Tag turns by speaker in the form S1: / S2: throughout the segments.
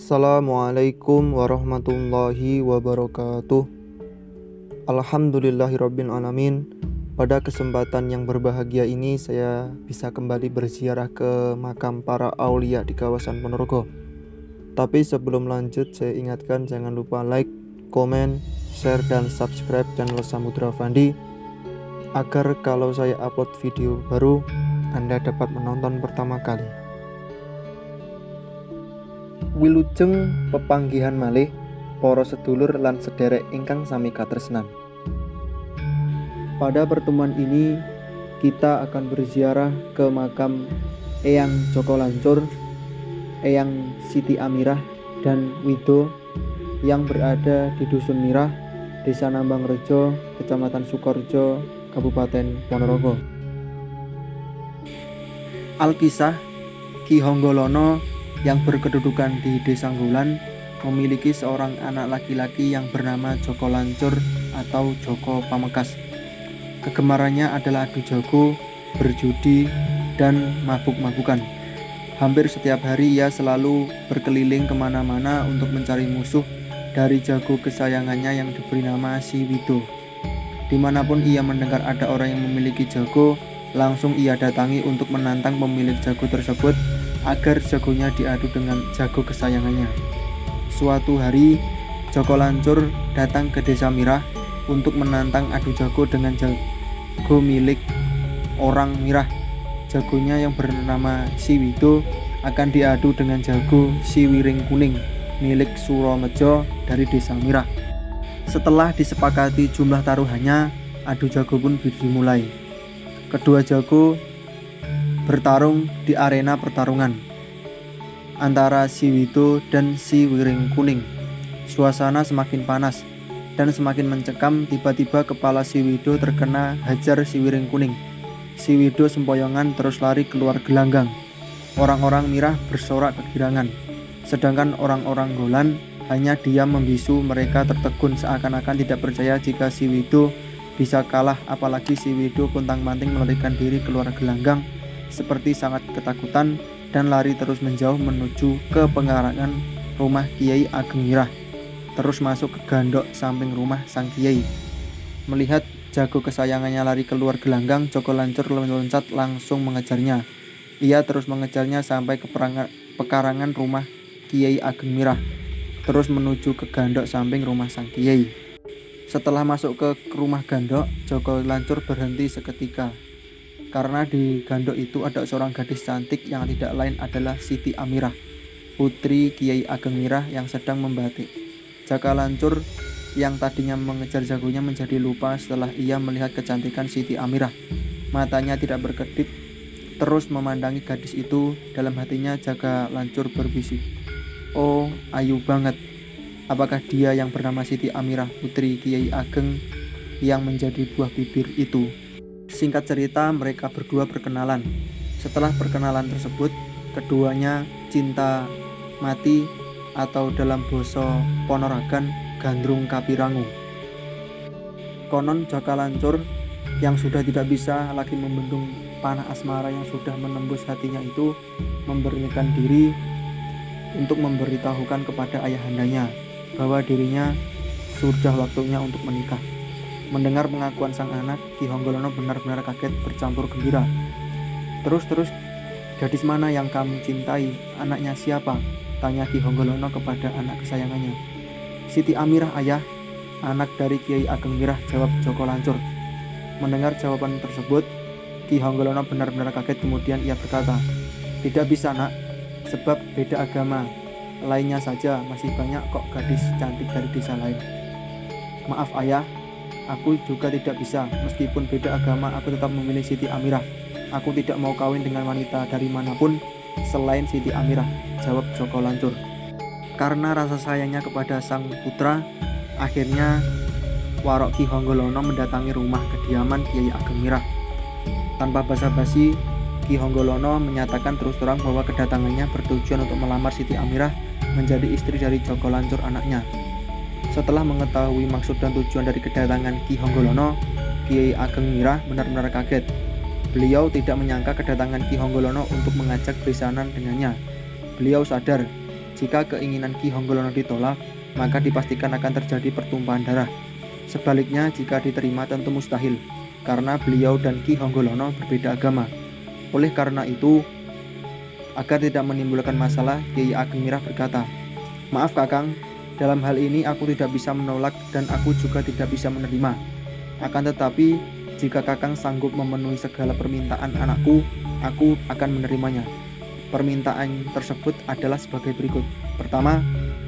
S1: Assalamualaikum warahmatullahi wabarakatuh. Alhamdulillahirabbil alamin. Pada kesempatan yang berbahagia ini saya bisa kembali berziarah ke makam para aulia di kawasan Ponorogo. Tapi sebelum lanjut saya ingatkan jangan lupa like, komen, share dan subscribe channel Samudra Fandi agar kalau saya upload video baru Anda dapat menonton pertama kali. Wilujeng pepanggihan malih para sedulur lan sederek ingkang sami katresnan. Pada pertemuan ini kita akan berziarah ke makam Eyang Joko Lancur, Eyang Siti Amirah dan Wido yang berada di Dusun Mirah, Desa Nambangrejo, Kecamatan Sukorejo, Kabupaten Ponorogo. Alkisah Ki Honggolono yang berkedudukan di Desa Nggulan memiliki seorang anak laki-laki yang bernama Joko Lancur atau Joko Pamekas. Kegemarannya adalah adu jago, berjudi, dan mabuk-mabukan. Hampir setiap hari ia selalu berkeliling kemana-mana untuk mencari musuh dari jago kesayangannya yang diberi nama si Wido. Dimanapun ia mendengar ada orang yang memiliki jago, langsung ia datangi untuk menantang pemilik jago tersebut agar jagonya diadu dengan jago kesayangannya. Suatu hari, Joko Lancur datang ke Desa Mirah untuk menantang adu jago dengan jago milik orang Mirah. Jagonya yang bernama Si Wido akan diadu dengan jago Si Wiring Kuning milik Suromejo dari Desa Mirah. Setelah disepakati jumlah taruhannya, adu jago pun dimulai. Kedua jago bertarung di arena pertarungan antara Si Wido dan Si Wiring Kuning. Suasana semakin panas dan semakin mencekam. Tiba-tiba kepala Si Wido terkena hajar Si Wiring Kuning. Si Wido sempoyongan terus lari keluar gelanggang. Orang-orang Mirah bersorak kegirangan, sedangkan orang-orang Nggolan hanya diam membisu. Mereka tertegun seakan-akan tidak percaya jika Si Wido bisa kalah, apalagi Si Wido pontang-panting melarikan diri keluar gelanggang seperti sangat ketakutan dan lari terus menjauh menuju ke pengarangan rumah Kiai Ageng Mirah, terus masuk ke gandok samping rumah sang Kiai. Melihat jago kesayangannya lari keluar gelanggang, Joko Lancur meloncat langsung mengejarnya. Ia terus mengejarnya sampai ke pekarangan rumah Kiai Ageng Mirah, terus menuju ke gandok samping rumah sang Kiai. Setelah masuk ke rumah gandok, Joko Lancur berhenti seketika karena di gandok itu ada seorang gadis cantik yang tidak lain adalah Siti Amirah, putri Kiai Ageng Mirah yang sedang membatik. Jaka Lancur yang tadinya mengejar jagonya menjadi lupa setelah ia melihat kecantikan Siti Amirah. Matanya tidak berkedip, terus memandangi gadis itu. Dalam hatinya Jaka Lancur berbisik, "Oh, ayu banget. Apakah dia yang bernama Siti Amirah, putri Kiai Ageng yang menjadi buah bibir itu?" Singkat cerita, mereka berdua berkenalan. Setelah perkenalan tersebut, keduanya cinta mati atau dalam basa Ponorogan gandrung kapirangu. Konon Jaka Lancur yang sudah tidak bisa lagi membendung panah asmara yang sudah menembus hatinya itu memberanikan diri untuk memberitahukan kepada ayahandanya bahwa dirinya sudah waktunya untuk menikah. Mendengar pengakuan sang anak, Ki Honggolono benar-benar kaget bercampur gembira. Terus, gadis mana yang kamu cintai? Anaknya siapa? Tanya Ki Honggolono kepada anak kesayangannya. Siti Amirah, ayah. Anak dari Kiai Ageng Mirah, jawab Joko Lancur. Mendengar jawaban tersebut, Ki Honggolono benar-benar kaget. Kemudian ia berkata, "Tidak bisa, nak, sebab beda agama. Lainnya saja masih banyak kok gadis cantik dari desa lain." "Maaf ayah, aku juga tidak bisa. Meskipun beda agama, aku tetap memilih Siti Amirah. Aku tidak mau kawin dengan wanita dari manapun selain Siti Amirah," jawab Joko Lancur. Karena rasa sayangnya kepada sang putra, akhirnya Warok Ki Honggolono mendatangi rumah kediaman Kiai Ageng Mirah. Tanpa basa-basi, Ki Honggolono menyatakan terus terang bahwa kedatangannya bertujuan untuk melamar Siti Amirah menjadi istri dari Joko Lancur, anaknya. Setelah mengetahui maksud dan tujuan dari kedatangan Ki Honggolono, Kiai Ageng Mirah benar-benar kaget. Beliau tidak menyangka kedatangan Ki Honggolono untuk mengajak besanan dengannya. Beliau sadar Jika keinginan Ki Honggolono ditolak, maka dipastikan akan terjadi pertumpahan darah. Sebaliknya, jika diterima tentu mustahil, karena beliau dan Ki Honggolono berbeda agama. Oleh karena itu, agar tidak menimbulkan masalah, Kiai Ageng Mirah berkata, "Maaf Kakang, dalam hal ini aku tidak bisa menolak dan aku juga tidak bisa menerima. Akan tetapi, jika Kakang sanggup memenuhi segala permintaan anakku, aku akan menerimanya. Permintaan tersebut adalah sebagai berikut. Pertama,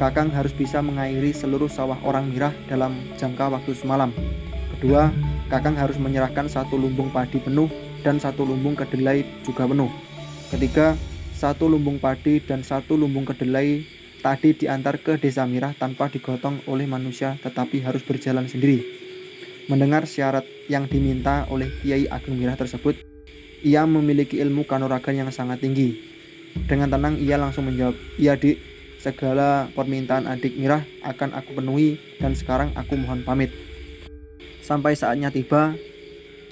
S1: Kakang harus bisa mengairi seluruh sawah orang Mirah dalam jangka waktu semalam. Kedua, Kakang harus menyerahkan 1 lumbung padi penuh dan 1 lumbung kedelai juga penuh. Ketiga, 1 lumbung padi dan 1 lumbung kedelai tadi diantar ke desa Mirah tanpa digotong oleh manusia tetapi harus berjalan sendiri." Mendengar syarat yang diminta oleh Kiai Ageng Mirah tersebut, ia memiliki ilmu kanuragan yang sangat tinggi. Dengan tenang ia langsung menjawab, "Iya Dik, segala permintaan adik Mirah akan aku penuhi dan sekarang aku mohon pamit." Sampai saatnya tiba,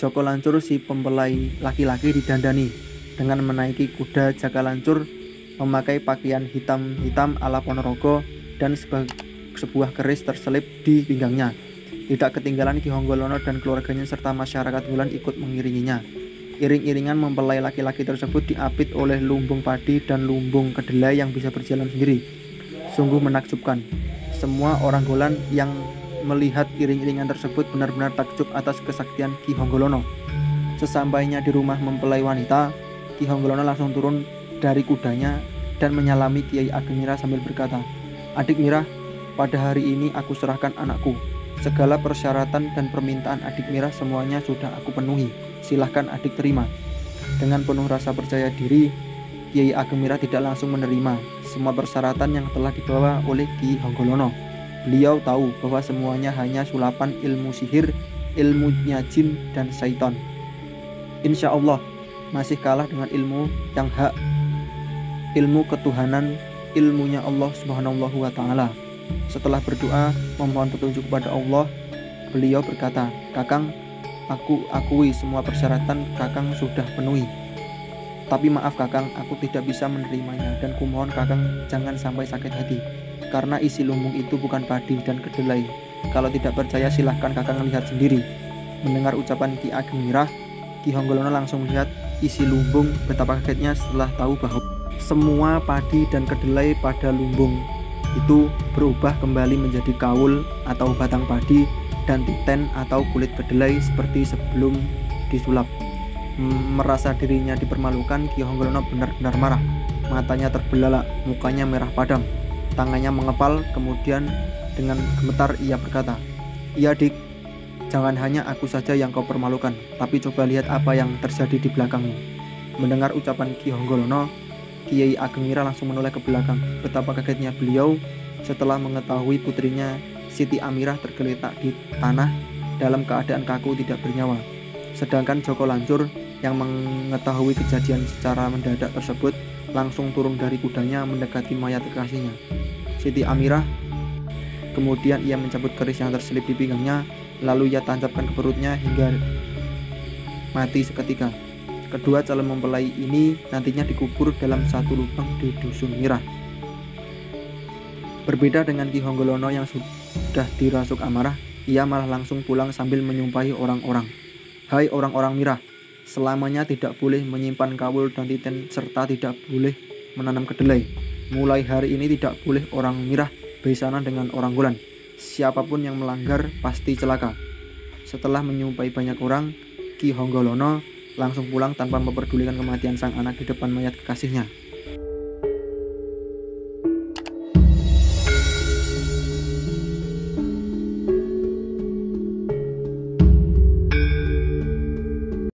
S1: Joko Lancur si mempelai laki-laki didandani dengan menaiki kuda Jaka Lancur, memakai pakaian hitam-hitam ala Ponorogo dan sebuah keris terselip di pinggangnya. Tidak ketinggalan Ki Honggolono dan keluarganya serta masyarakat Wulan ikut mengiringinya. Iring-iringan mempelai laki-laki tersebut diapit oleh lumbung padi dan lumbung kedelai yang bisa berjalan sendiri. Sungguh menakjubkan. Semua orang Wulan yang melihat iring-iringan tersebut benar-benar takjub atas kesaktian Ki Honggolono. Sesampainya di rumah mempelai wanita, Ki Honggolono langsung turun dari kudanya dan menyalami Kiai Ageng Mirah sambil berkata, "Adik Mirah, pada hari ini aku serahkan anakku. Segala persyaratan dan permintaan adik Mirah semuanya sudah aku penuhi. Silahkan adik terima." Dengan penuh rasa percaya diri, Kiai Ageng Mirah tidak langsung menerima semua persyaratan yang telah dibawa oleh Ki Honggolono. Beliau tahu bahwa semuanya hanya sulapan ilmu sihir, ilmunya jin dan syaitan. Insya Allah masih kalah dengan ilmu yang hak, ilmu ketuhanan, ilmunya Allah Subhanahu wa Ta'ala. Setelah berdoa memohon petunjuk kepada Allah, beliau berkata, "Kakang, aku akui semua persyaratan Kakang sudah penuhi. Tapi maaf Kakang, aku tidak bisa menerimanya dan kumohon Kakang jangan sampai sakit hati. Karena isi lumbung itu bukan padi dan kedelai. Kalau tidak percaya silahkan Kakang lihat sendiri." Mendengar ucapan Ki Ageng Mirah, Ki Honggolono langsung melihat isi lumbung. Betapa kagetnya setelah tahu bahwa semua padi dan kedelai pada lumbung itu berubah kembali menjadi kaul atau batang padi dan titen atau kulit kedelai seperti sebelum disulap. Merasa dirinya dipermalukan, Ki Honggolono benar-benar marah. Matanya terbelalak, mukanya merah padam, tangannya mengepal, kemudian dengan gemetar ia berkata, "Iya Dik, jangan hanya aku saja yang kau permalukan, tapi coba lihat apa yang terjadi di belakangmu." Mendengar ucapan Ki Honggolono, Kiai Ageng Mirah langsung menoleh ke belakang. Betapa kagetnya beliau setelah mengetahui putrinya Siti Amirah tergeletak di tanah dalam keadaan kaku tidak bernyawa. Sedangkan Joko Lancur yang mengetahui kejadian secara mendadak tersebut langsung turun dari kudanya mendekati mayat kekasihnya, Siti Amirah. Kemudian ia mencabut keris yang terselip di pinggangnya, lalu ia tancapkan ke perutnya hingga mati seketika. Kedua calon mempelai ini nantinya dikubur dalam satu lubang di Dusun Mirah. Berbeda dengan Ki Honggolono yang sudah dirasuk amarah, ia malah langsung pulang sambil menyumpahi orang-orang. "Hai orang-orang Mirah, selamanya tidak boleh menyimpan kawul dan titen serta tidak boleh menanam kedelai. Mulai hari ini tidak boleh orang Mirah besanan dengan orang Wulan. Siapapun yang melanggar pasti celaka." Setelah menyumpahi banyak orang, Ki Honggolono langsung pulang tanpa memperdulikan kematian sang anak di depan mayat kekasihnya.